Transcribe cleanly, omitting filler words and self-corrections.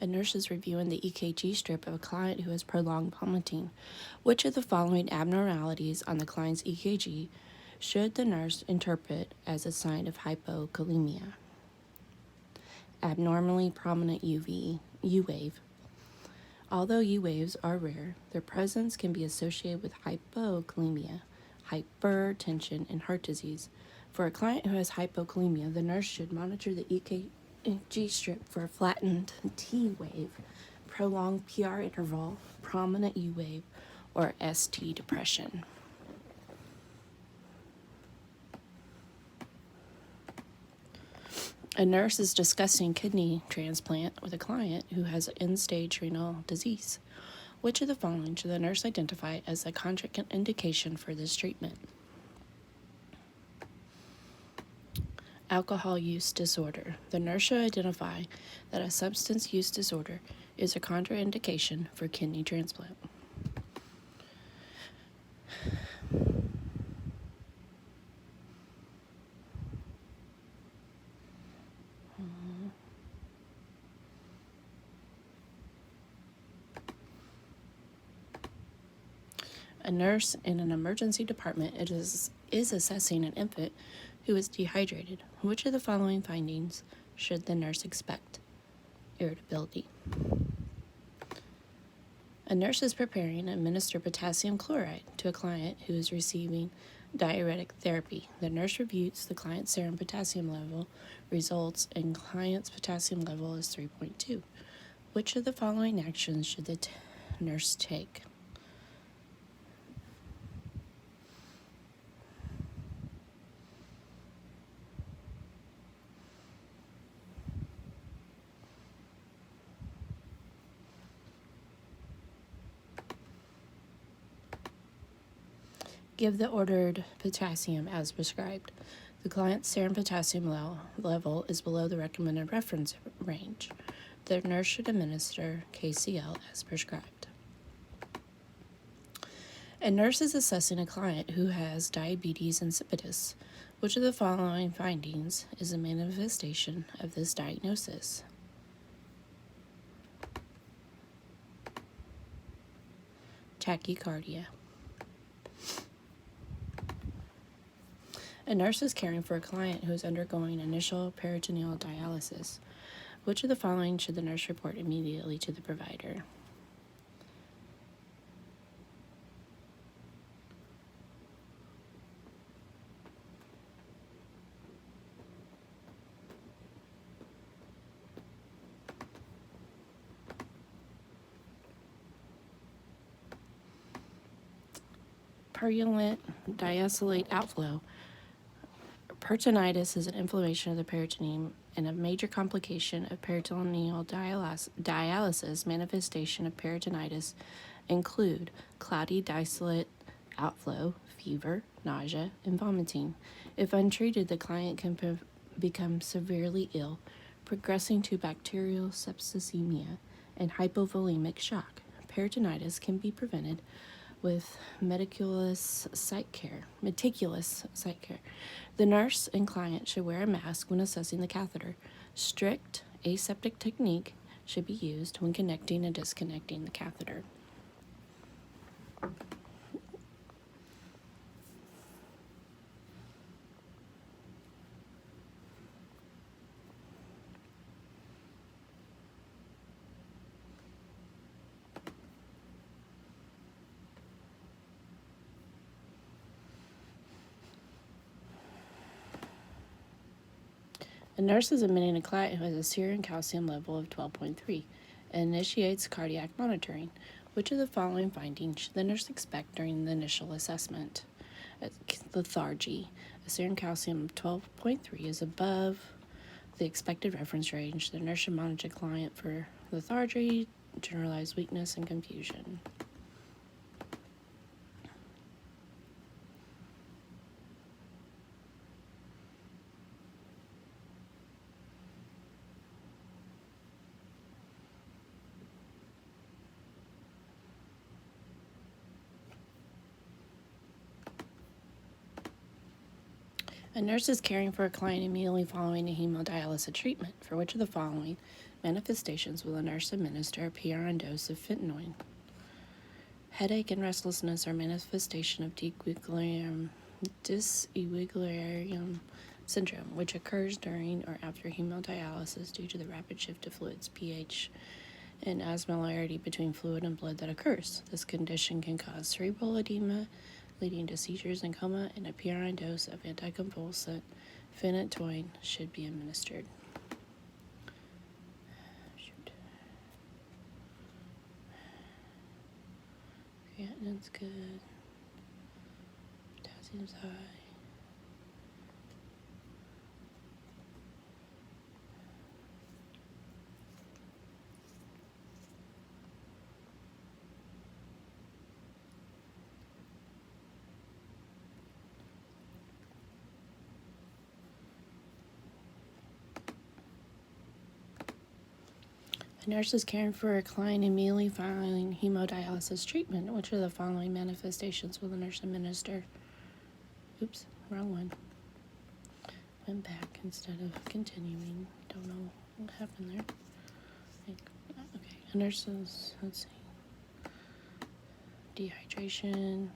A nurse is reviewing the EKG strip of a client who has prolonged vomiting. Which of the following abnormalities on the client's EKG should the nurse interpret as a sign of hypokalemia? Abnormally prominent U wave. Although U waves are rare, their presence can be associated with hypokalemia, hypertension, and heart disease. For a client who has hypokalemia, the nurse should monitor the EKG strip for a flattened T wave, prolonged PR interval, prominent U wave, or ST depression. A nurse is discussing kidney transplant with a client who has end-stage renal disease. Which of the following should the nurse identify as a contraindication for this treatment? Alcohol use disorder. The nurse should identify that a substance use disorder is a contraindication for kidney transplant. A nurse in an emergency department is assessing an infant who is dehydrated. Which of the following findings should the nurse expect? Irritability. A nurse is preparing to administer potassium chloride to a client who is receiving diuretic therapy. The nurse reviews the client's serum potassium level. Results in client's potassium level is 3.2. Which of the following actions should the nurse take? Give the ordered potassium as prescribed. The client's serum potassium level is below the recommended reference range. The nurse should administer KCl as prescribed. A nurse is assessing a client who has diabetes insipidus. Which of the following findings is a manifestation of this diagnosis? Tachycardia. A nurse is caring for a client who is undergoing initial peritoneal dialysis. Which of the following should the nurse report immediately to the provider? Purulent diacylate outflow. Peritonitis is an inflammation of the peritoneum and a major complication of peritoneal dialysis. Manifestation of peritonitis include cloudy diacylate outflow, fever, nausea, and vomiting. If untreated, the client can become severely ill, progressing to bacterial septicemia and hypovolemic shock. Peritonitis can be prevented with meticulous site care. The nurse and client should wear a mask when assessing the catheter. Strict aseptic technique should be used when connecting and disconnecting the catheter. A nurse is admitting a client who has a serum calcium level of 12.3 and initiates cardiac monitoring. Which of the following findings should the nurse expect during the initial assessment? Lethargy. A serum calcium of 12.3 is above the expected reference range. The nurse should monitor the client for lethargy, generalized weakness, and confusion. A A nurse is caring for a client immediately following a hemodialysis treatment. For which of the following manifestations will a nurse administer a PRN dose of fentanyl? Headache and restlessness are manifestation of dysequilibrium syndrome, which occurs during or after hemodialysis due to the rapid shift of fluids, pH, and osmolarity between fluid and blood that occurs. This condition can cause cerebral edema, leading to seizures and coma, and a PRN dose of anticonvulsant phenytoin should be administered. Creatinine's good. Potassium's high. A nurse is caring for a client immediately following hemodialysis treatment. Which of the following manifestations will the nurse administer? Oops, wrong one. Went back instead of continuing. Don't know what happened there. Okay, a nurse is, let's see, dehydration,